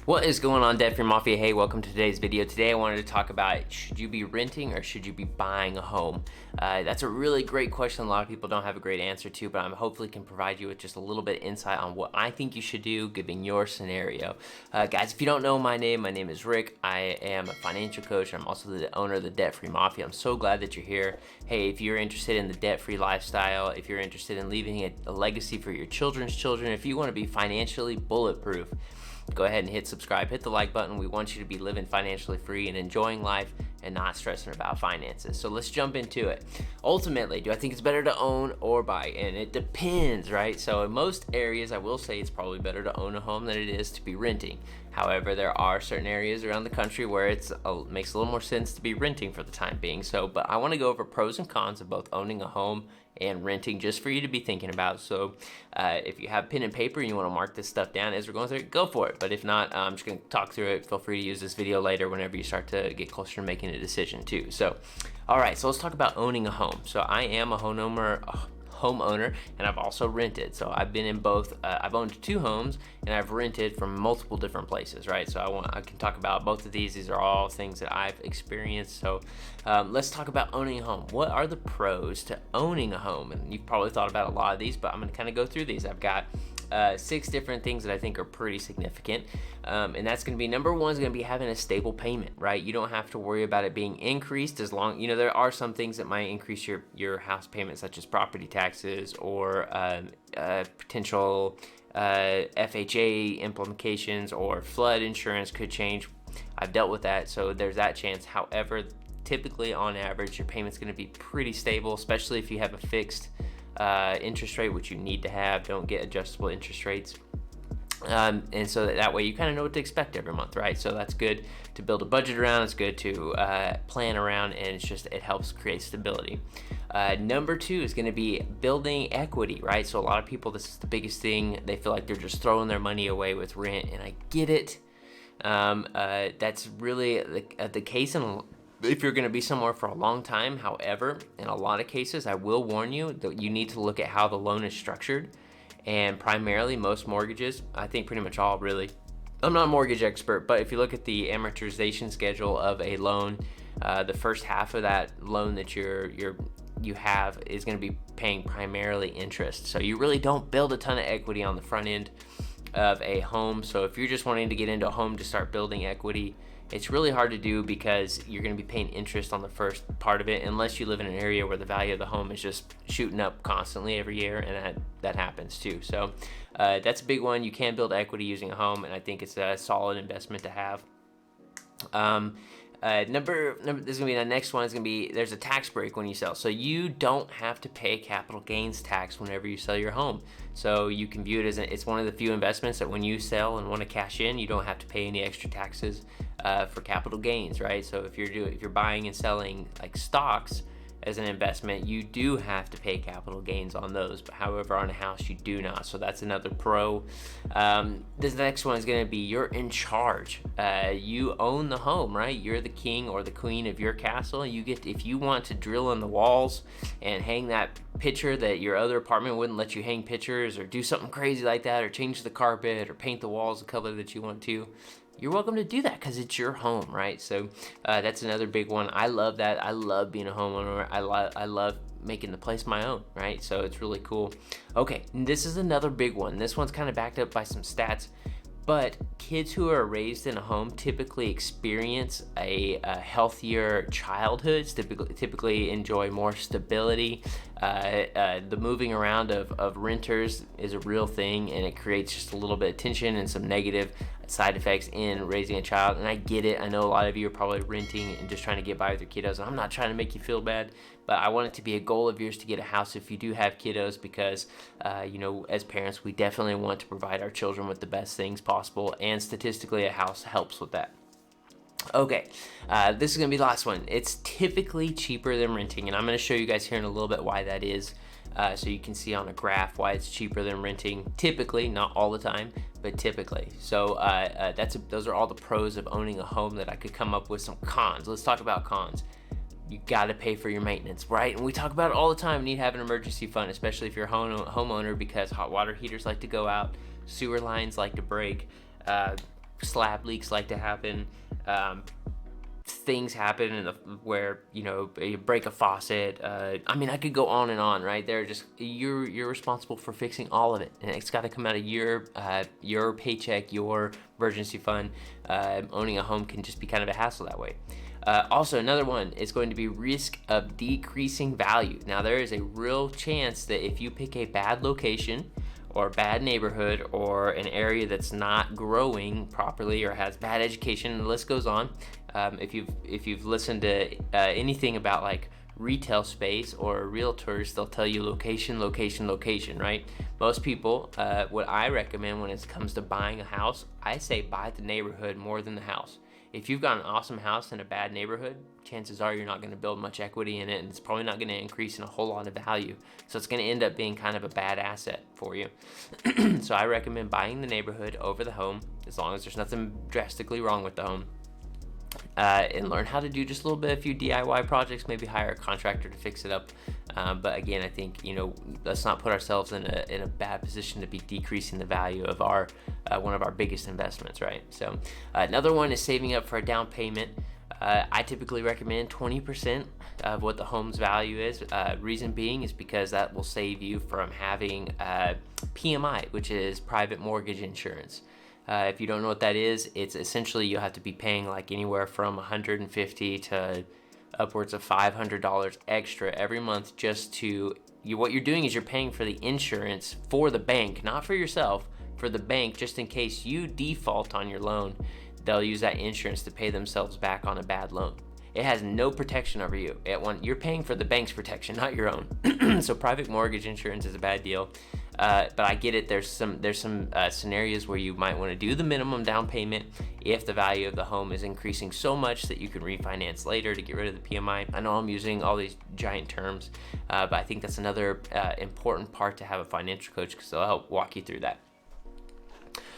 What is going on, Debt Free Mafia? Hey, welcome to today's video. Today I wanted to talk about, should you be renting or should you be buying a home? That's a really great question. A lot of people don't have a great answer to, but I hopefully can provide you with just a little bit of insight on what I think you should do given your scenario. Guys, if you don't know my name is Rick. I am a financial coach. I'm also the owner of the Debt Free Mafia. I'm so glad that you're here. Hey, if you're interested in the debt-free lifestyle, if you're interested in leaving a legacy for your children's children, if you want to be financially bulletproof, go ahead and hit subscribe, hit the like button. We want you to be living financially free and enjoying life and not stressing about finances. So let's jump into it. Ultimately, do I think it's better to own or buy? And it depends, right? So in most areas, I will say it's probably better to own a home than it is to be renting. However, there are certain areas around the country where it makes a little more sense to be renting for the time being. But I want to go over pros and cons of both owning a home and renting, just for you to be thinking about. So if you have pen and paper and you want to mark this stuff down as we're going through it, go for it. But if not, I'm just going to talk through it. Feel free to use this video later whenever you start to get closer to making a decision too. So, all right, so let's talk about owning a home. So I am a homeowner, and I've also rented. So I've been in both. I've owned two homes and I've rented from multiple different places, right? So I can talk about both of these. These are all things that I've experienced. So let's talk about owning a home. What are the pros to owning a home? And you've probably thought about a lot of these, but I'm going to kind of go through these. I've got 6 different things that I think are pretty significant, and that's going to be, number one is going to be having a stable payment, right? You don't have to worry about it being increased as long, there are some things that might increase your house payment, such as property taxes or potential FHA implications, or flood insurance could change. I've dealt with that, so there's that chance. However, typically on average, your payment's going to be pretty stable, especially if you have a fixed interest rate, which you need to have. Don't get adjustable interest rates. And so that way you kind of know what to expect every month, right? So that's good to build a budget around. It's good to plan around, and it helps create stability. Number 2 is going to be building equity, right? So a lot of people, this is the biggest thing. They feel like they're just throwing their money away with rent, and I get it. That's really the case if you're going to be somewhere for a long time. However, in a lot of cases, I will warn you that you need to look at how the loan is structured. And primarily, most mortgages, I think pretty much all really, I'm not a mortgage expert, but if you look at the amortization schedule of a loan, the first half of that loan that you have is going to be paying primarily interest. So you really don't build a ton of equity on the front end of a home. So if you're just wanting to get into a home to start building equity, it's really hard to do, because you're going to be paying interest on the first part of it, unless you live in an area where the value of the home is just shooting up constantly every year, and that happens too. So that's a big one. You can build equity using a home, and I think it's a solid investment to have. This is gonna be the next one. Is gonna be, there's a tax break when you sell, so you don't have to pay capital gains tax whenever you sell your home. So you can view it as it's one of the few investments that when you sell and want to cash in, you don't have to pay any extra taxes for capital gains, right? So if you're buying and selling like stocks as an investment, you do have to pay capital gains on those. But however, on a house, you do not. So that's another pro. This next one is going to be, you're in charge. You own the home, right? You're the king or the queen of your castle. If you want to drill in the walls and hang that picture that your other apartment wouldn't let you hang pictures, or do something crazy like that, or change the carpet, or paint the walls the color that you want to, you're welcome to do that, because it's your home, right? So that's another big one. I love that. I love being a homeowner. I love making the place my own, right? So it's really cool. Okay, this is another big one. This one's kind of backed up by some stats, but kids who are raised in a home typically experience a healthier childhood, typically enjoy more stability. The moving around of renters is a real thing, and it creates just a little bit of tension and some negative side effects in raising a child. And I get it. I know a lot of you are probably renting and just trying to get by with your kiddos, and I'm not trying to make you feel bad, but I want it to be a goal of yours to get a house if you do have kiddos, because as parents, we definitely want to provide our children with the best things possible, and statistically a house helps with that. Okay, this is going to be the last one. It's typically cheaper than renting, and I'm going to show you guys here in a little bit why that is. So you can see on a graph why it's cheaper than renting, typically, not all the time, but typically. So those are all the pros of owning a home that I could come up with. Some cons. Let's talk about cons. You got to pay for your maintenance, right? And we talk about it all the time. You need to have an emergency fund, especially if you're a homeowner, because hot water heaters like to go out, sewer lines like to break. slab leaks like to happen. Things happen where you break a faucet. I mean, I could go on and on, right? They're just you're responsible for fixing all of it, and it's got to come out of your paycheck, your emergency fund. Owning a home can just be kind of a hassle that way. Also, another one is going to be risk of decreasing value. Now, there is a real chance that if you pick a bad location or a bad neighborhood or an area that's not growing properly or has bad education, and the list goes on. If you've listened to anything about like retail space or realtors, they'll tell you location, location, location, right? Most people, what I recommend when it comes to buying a house, I say buy the neighborhood more than the house. If you've got an awesome house in a bad neighborhood, chances are you're not going to build much equity in it, and it's probably not going to increase in a whole lot of value. So it's going to end up being kind of a bad asset for you. So I recommend buying the neighborhood over the home, as long as there's nothing drastically wrong with the home. And learn how to do just a few DIY projects, maybe hire a contractor to fix it up. But again, I think, let's not put ourselves in a bad position to be decreasing the value of one of our biggest investments, right? So another one is saving up for a down payment. I typically recommend 20% of what the home's value is. Reason being is because that will save you from having PMI, which is private mortgage insurance. If you don't know what that is, it's essentially you'll have to be paying like anywhere from $150 to upwards of $500 extra every month just to what you're doing is you're paying for the insurance for the bank, not for yourself, for the bank, just in case you default on your loan. They'll use that insurance to pay themselves back on a bad loan. It has no protection over you. You're paying for the bank's protection, not your own. So private mortgage insurance is a bad deal. But I get it. There's some scenarios where you might want to do the minimum down payment if the value of the home is increasing so much that you can refinance later to get rid of the PMI. I know I'm using all these giant terms, but I think that's another important part to have a financial coach, because they'll help walk you through that.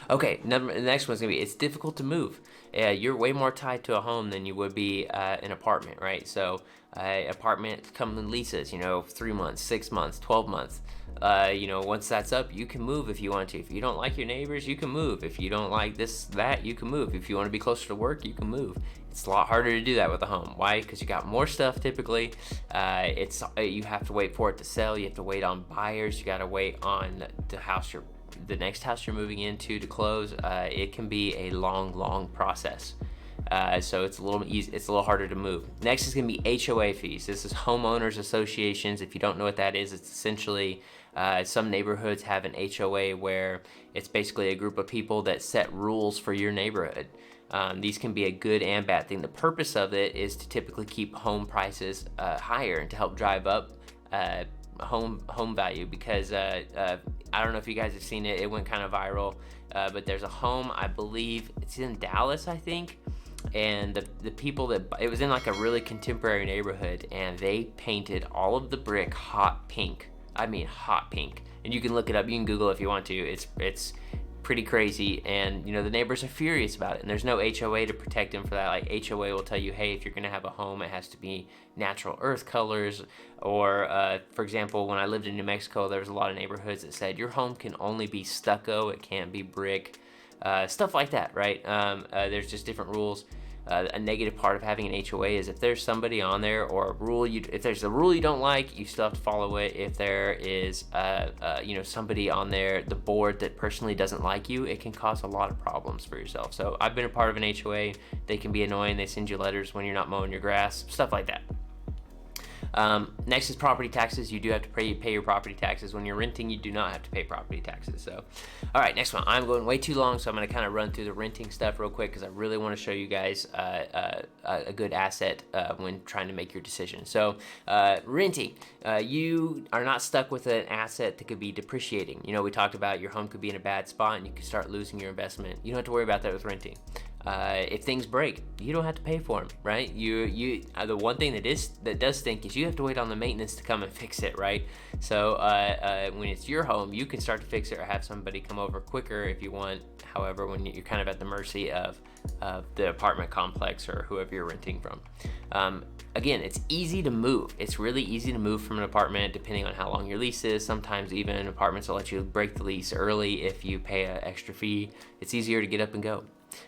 Okay, the next one's gonna be, it's difficult to move. You're way more tied to a home than you would be an apartment, right? So apartment come in leases, 3 months, 6 months, 12 months. Once that's up, you can move if you want to. If you don't like your neighbors, you can move. If you don't like that, you can move. If you want to be closer to work, you can move. It's a lot harder to do that with a home. Why? Because you got more stuff typically. You have to wait for it to sell. You have to wait on buyers. You got to wait on the next house you're moving into to close. It can be a long process. So it's a little harder to move. Next is going to be HOA fees. This is homeowners associations. If you don't know what that is, it's essentially some neighborhoods have an HOA where it's basically a group of people that set rules for your neighborhood. These can be a good and bad thing. The purpose of it is to typically keep home prices higher and to help drive up home value, because I don't know if you guys have seen it. It went kind of viral, but there's a home, I believe it's in Dallas, I think, and the people it was in like a really contemporary neighborhood, and they painted all of the brick hot pink. I mean hot pink, and you can look it up. You can Google if you want to. It's pretty crazy, and the neighbors are furious about it, and there's no HOA to protect them for that. Like HOA will tell you, hey, if you're gonna have a home, it has to be natural earth colors, or for example, when I lived in New Mexico, there was a lot of neighborhoods that said your home can only be stucco, it can't be brick, stuff like that, right? There's just different rules. A negative part of having an HOA is if there's somebody on there or a rule if there's a rule you don't like, you still have to follow it. If there is somebody on there, the board, that personally doesn't like you, it can cause a lot of problems for yourself. So I've been a part of an HOA. They can be annoying. They send you letters when you're not mowing your grass, stuff like that. Next is property taxes. You do have to pay your property taxes. When you're renting, you do not have to pay property taxes. So, all right, next one. I'm going way too long, so I'm going to kind of run through the renting stuff real quick, because I really want to show you guys a good asset when trying to make your decision. So, renting. You are not stuck with an asset that could be depreciating. We talked about your home could be in a bad spot and you could start losing your investment. You don't have to worry about that with renting. If things break, you don't have to pay for them, right? The one thing that does stink is you have to wait on the maintenance to come and fix it, right? So when it's your home, you can start to fix it or have somebody come over quicker if you want. However, when you're kind of at the mercy of the apartment complex or whoever you're renting from. Again, it's easy to move. It's really easy to move from an apartment depending on how long your lease is. Sometimes even apartments will let you break the lease early if you pay an extra fee. It's easier to get up and go.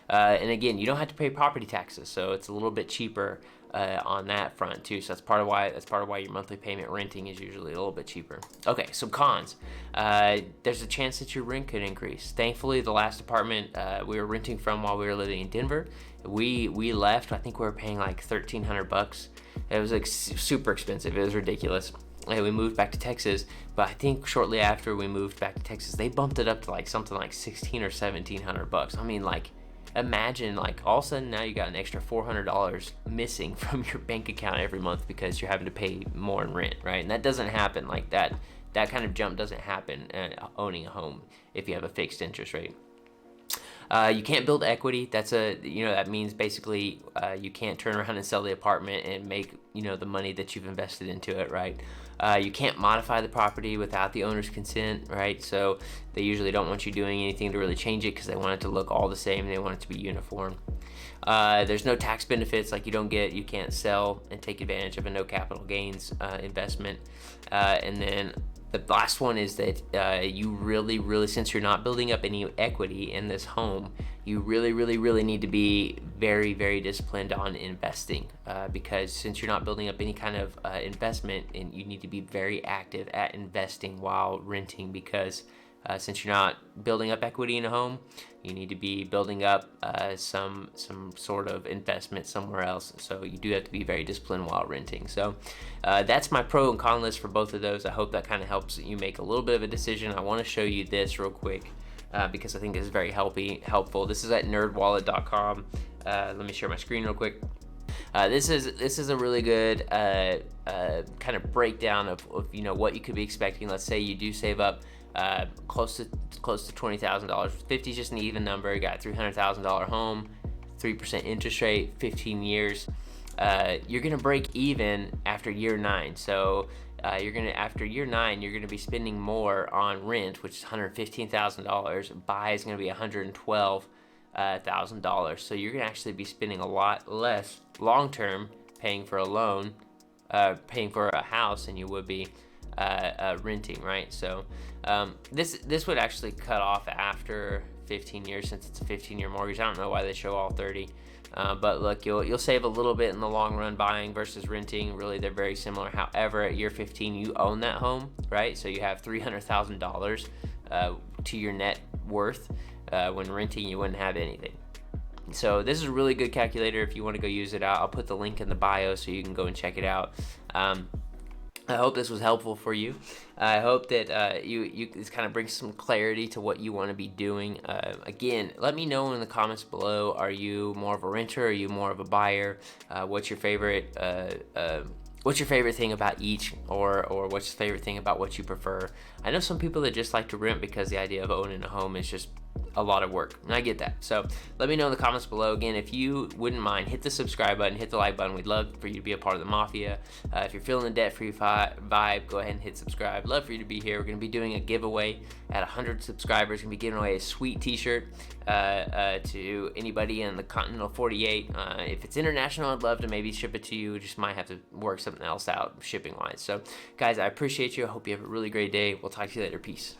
And again, you don't have to pay property taxes, so it's a little bit cheaper on that front too. So that's part of why your monthly payment renting is usually a little bit cheaper. Okay, some cons. There's a chance that your rent could increase. Thankfully, the last apartment we were renting from while we were living in Denver, we left. I think we were paying like $1,300. It was like super expensive. It was ridiculous. And we moved back to Texas, but I think shortly after we moved back to Texas, they bumped it up to like something like $1,600 or $1,700. I mean, like, imagine like all of a sudden now you got an extra $400 missing from your bank account every month because you're having to pay more in rent, right? And that doesn't happen like that. That kind of jump doesn't happen owning a home if you have a fixed interest rate. You can't build equity. That means basically you can't turn around and sell the apartment and make, the money that you've invested into it, right? You can't modify the property without the owner's consent, right? So they usually don't want you doing anything to really change it because they want it to look all the same. They want it to be uniform. There's no tax benefits, like you can't sell and take advantage of a no capital gains investment. And then the last one is that you really, since you're not building up any equity in this home, you really need to be very, very disciplined on investing because since you're not building up any kind of investment, and you need to be very active at investing while renting because since you're not building up equity in a home, you need to be building up some sort of investment somewhere else. So you do have to be very disciplined while renting. So that's my pro and con list for both of those. I hope that kind of helps you make a little bit of a decision. I want to show you this real quick because I think this is very helpful. This is at nerdwallet.com. Let me share my screen real quick. This is a really good kind of breakdown of what you could be expecting. Let's say you do save up close to $20,000. 50 is just an even number. You got $300,000 home, 3% interest rate, 15 years. You're gonna break even after year 9. So after year 9, you're gonna be spending more on rent, which is $115,000. Buy is gonna be $112,000. So you're gonna actually be spending a lot less long term paying for a loan, paying for a house than you would be renting, right? So this would actually cut off after 15 years since it's a 15-year mortgage. I don't know why they show all 30, but look, you'll save a little bit in the long run buying versus renting. Really, they're very similar. However, at year 15, you own that home, right? So you have $300,000 to your net worth. When renting, you wouldn't have anything. So this is a really good calculator if you want to go use it out. I'll put the link in the bio so you can go and check it out. I hope this was helpful for you. I hope that this kind of brings some clarity to what you want to be doing. Again, let me know in the comments below. Are you more of a renter? Are you more of a buyer? What's your favorite thing about each, or what's your favorite thing about what you prefer? I know some people that just like to rent because the idea of owning a home is just a lot of work, and I get that. So let me know in the comments below. Again, if you wouldn't mind, hit the subscribe button, hit the like button. We'd love for you to be a part of the mafia. If you're feeling the debt-free vibe, go ahead and hit subscribe. Love for you to be here. We're going to be doing a giveaway at 100 subscribers. We're going to be giving away a sweet t-shirt to anybody in the continental 48. If it's international, I'd love to maybe ship it to you. Just might have to work something else out shipping wise. So guys, I appreciate you. I hope you have a really great day. We'll talk to you later. Peace.